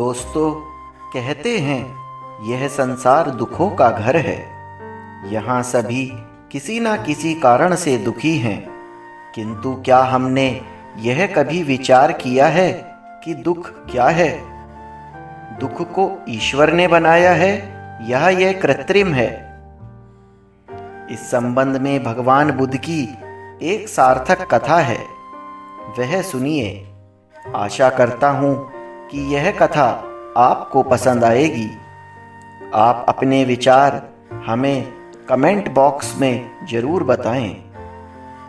दोस्तों, कहते हैं यह संसार दुखों का घर है। यहाँ सभी किसी न किसी कारण से दुखी हैं, किंतु क्या हमने यह कभी विचार किया है कि दुख क्या है? दुख को ईश्वर ने बनाया है या यह कृत्रिम है? इस संबंध में भगवान बुद्ध की एक सार्थक कथा है, वह सुनिए। आशा करता हूँ कि यह कथा आपको पसंद आएगी। आप अपने विचार हमें कमेंट बॉक्स में ज़रूर बताएं।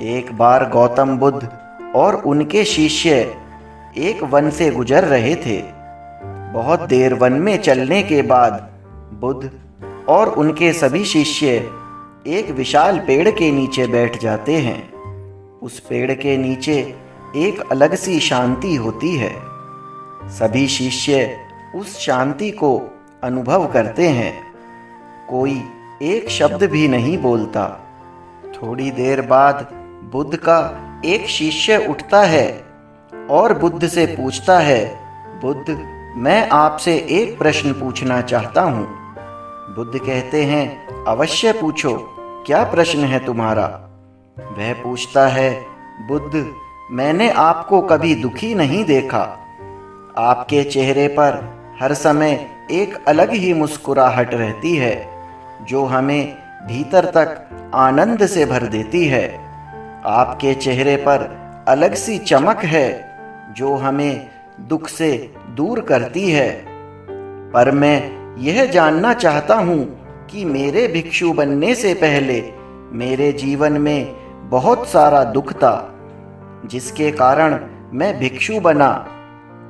एक बार गौतम बुद्ध और उनके शिष्य एक वन से गुजर रहे थे। बहुत देर वन में चलने के बाद बुद्ध और उनके सभी शिष्य एक विशाल पेड़ के नीचे बैठ जाते हैं। उस पेड़ के नीचे एक अलग सी शांति होती है। सभी शिष्य उस शांति को अनुभव करते हैं। कोई एक शब्द भी नहीं बोलता। थोड़ी देर बाद बुद्ध का एक शिष्य उठता है और बुद्ध से पूछता है, बुद्ध, मैं आपसे एक प्रश्न पूछना चाहता हूँ। बुद्ध कहते हैं, अवश्य पूछो, क्या प्रश्न है तुम्हारा? वह पूछता है, बुद्ध, मैंने आपको कभी दुखी नहीं देखा। आपके चेहरे पर हर समय एक अलग ही मुस्कुराहट रहती है, जो हमें भीतर तक आनंद से भर देती है। आपके चेहरे पर अलग सी चमक है, जो हमें दुख से दूर करती है। पर मैं यह जानना चाहता हूँ कि मेरे भिक्षु बनने से पहले मेरे जीवन में बहुत सारा दुख था, जिसके कारण मैं भिक्षु बना।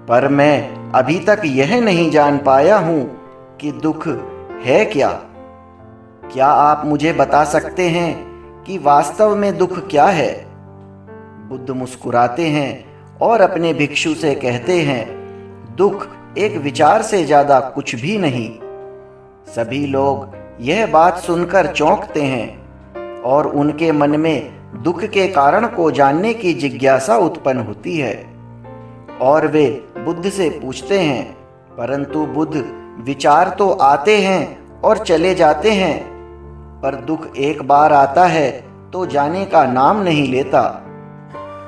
पर मैं अभी तक यह नहीं जान पाया हूँ कि दुख है क्या। क्या आप मुझे बता सकते हैं कि वास्तव में दुख क्या है? बुद्ध मुस्कुराते हैं और अपने भिक्षु से कहते हैं, दुख एक विचार से ज़्यादा कुछ भी नहीं। सभी लोग यह बात सुनकर चौंकते हैं और उनके मन में दुख के कारण को जानने की जिज्ञासा उत्पन्न होती है और वे बुद्ध से पूछते हैं। परंतु बुद्ध, विचार तो आते हैं और चले जाते हैं, पर दुख एक बार आता है तो जाने का नाम नहीं लेता।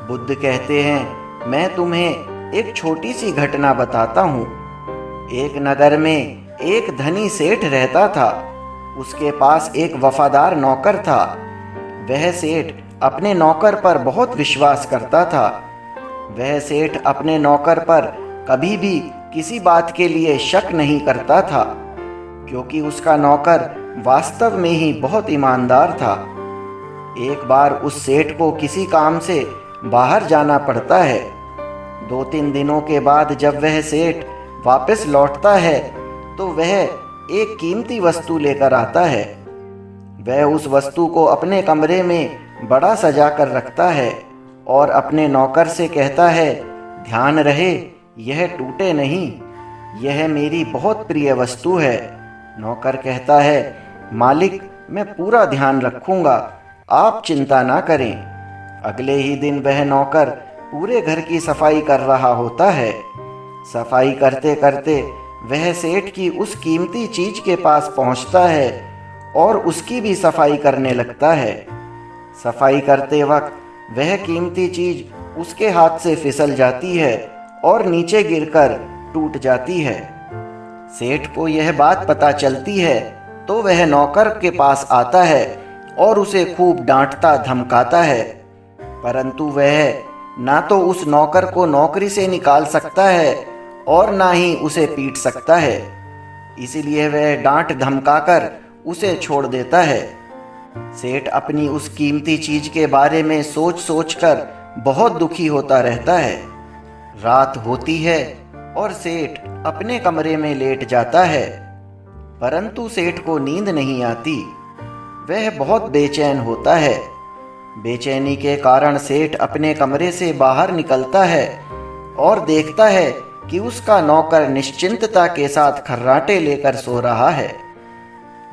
बुद्ध कहते हैं, मैं तुम्हें एक छोटी सी घटना बताता हूँ। एक नगर में एक धनी सेठ रहता था। उसके पास एक वफादार नौकर था। वह सेठ अपने नौकर पर बहुत विश्वास करता था। वह सेठ अपने नौकर पर कभी भी किसी बात के लिए शक नहीं करता था, क्योंकि उसका नौकर वास्तव में ही बहुत ईमानदार था। एक बार उस सेठ को किसी काम से बाहर जाना पड़ता है। 2-3 दिनों के बाद जब वह सेठ वापस लौटता है तो वह एक कीमती वस्तु लेकर आता है। वह उस वस्तु को अपने कमरे में बड़ा सजा कर रखता है और अपने नौकर से कहता है, ध्यान रहे यह टूटे नहीं, यह मेरी बहुत प्रिय वस्तु है। नौकर कहता है, मालिक, मैं पूरा ध्यान रखूंगा, आप चिंता ना करें। अगले ही दिन वह नौकर पूरे घर की सफाई कर रहा होता है। सफाई करते करते वह सेठ की उस कीमती चीज के पास पहुंचता है और उसकी भी सफाई करने लगता है। सफाई करते वक्त वह कीमती चीज उसके हाथ से फिसल जाती है और नीचे गिरकर टूट जाती है। सेठ को यह बात पता चलती है तो वह नौकर के पास आता है और उसे खूब डांटता धमकाता है, परंतु वह ना तो उस नौकर को नौकरी से निकाल सकता है और ना ही उसे पीट सकता है। इसलिए वह डांट धमकाकर उसे छोड़ देता है। सेठ अपनी उस कीमती चीज के बारे में सोच सोच कर बहुत दुखी होता रहता है। रात होती है और सेठ अपने कमरे में लेट जाता है, परंतु सेठ को नींद नहीं आती। वह बहुत बेचैन होता है। बेचैनी के कारण सेठ अपने कमरे से बाहर निकलता है और देखता है कि उसका नौकर निश्चिंतता के साथ खर्राटे लेकर सो रहा है।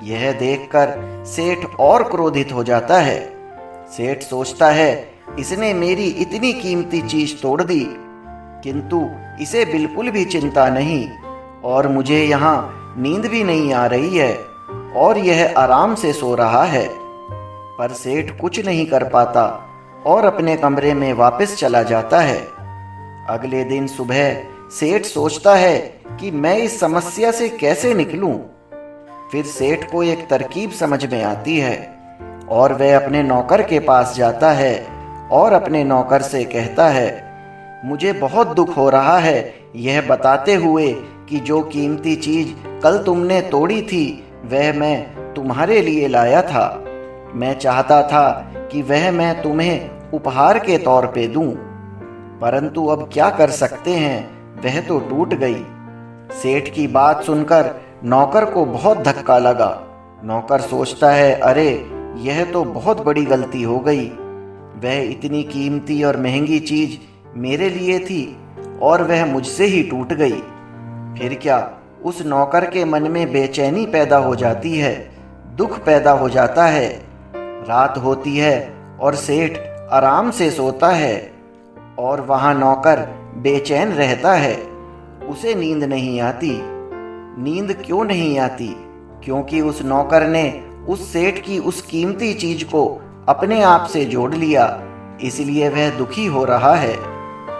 यह देखकर सेठ और क्रोधित हो जाता है। सेठ सोचता है, इसने मेरी इतनी कीमती चीज तोड़ दी, किंतु इसे बिल्कुल भी चिंता नहीं और मुझे यहाँ नींद भी नहीं आ रही है और यह आराम से सो रहा है। पर सेठ कुछ नहीं कर पाता और अपने कमरे में वापस चला जाता है। अगले दिन सुबह सेठ सोचता है कि मैं इस समस्या से कैसे निकलूं। फिर सेठ को एक तरकीब समझ में आती है और वह अपने नौकर के पास जाता है और अपने नौकर से कहता है, मुझे बहुत दुख हो रहा है यह बताते हुए कि जो कीमती चीज कल तुमने तोड़ी थी वह मैं तुम्हारे लिए लाया था। मैं चाहता था कि वह मैं तुम्हें उपहार के तौर पे दूं, परंतु अब क्या कर सकते हैं, वह तो टूट गई। सेठ की बात सुनकर नौकर को बहुत धक्का लगा। नौकर सोचता है, अरे यह तो बहुत बड़ी गलती हो गई। वह इतनी कीमती और महंगी चीज मेरे लिए थी और वह मुझसे ही टूट गई। फिर क्या, उस नौकर के मन में बेचैनी पैदा हो जाती है, दुख पैदा हो जाता है। रात होती है और सेठ आराम से सोता है और वहाँ नौकर बेचैन रहता है। उसे नींद नहीं आती। नींद क्यों नहीं आती? क्योंकि उस नौकर ने उस सेठ की उस कीमती चीज को अपने आप से जोड़ लिया, इसलिए वह दुखी हो रहा है।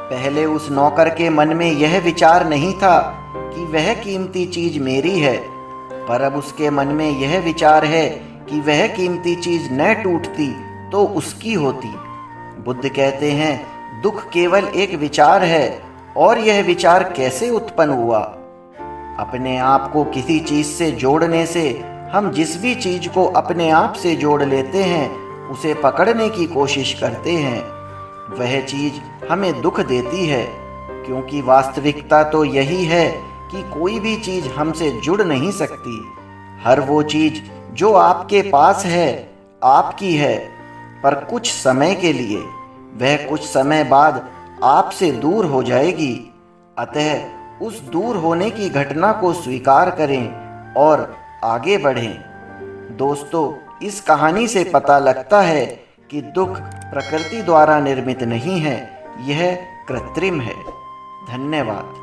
पहले उस नौकर के मन में यह विचार नहीं था कि वह कीमती चीज मेरी है, पर अब उसके मन में यह विचार है कि वह कीमती चीज न टूटती तो उसकी होती। बुद्ध कहते हैं, दुख केवल एक विचार है और यह विचार कैसे उत्पन्न हुआ? अपने आप को किसी चीज से जोड़ने से हम जिस भी चीज को अपने आप से जोड़ लेते हैं उसे पकड़ने की कोशिश करते हैं, वह चीज हमें दुख देती है। क्योंकि वास्तविकता तो यही है कि कोई भी चीज हमसे जुड़ नहीं सकती। हर वो चीज जो आपके पास है आपकी है, पर कुछ समय के लिए। वह कुछ समय बाद आपसे दूर हो जाएगी। अतः उस दूर होने की घटना को स्वीकार करें और आगे बढ़ें। दोस्तों, इस कहानी से पता लगता है कि दुख प्रकृति द्वारा निर्मित नहीं है, यह कृत्रिम है। धन्यवाद।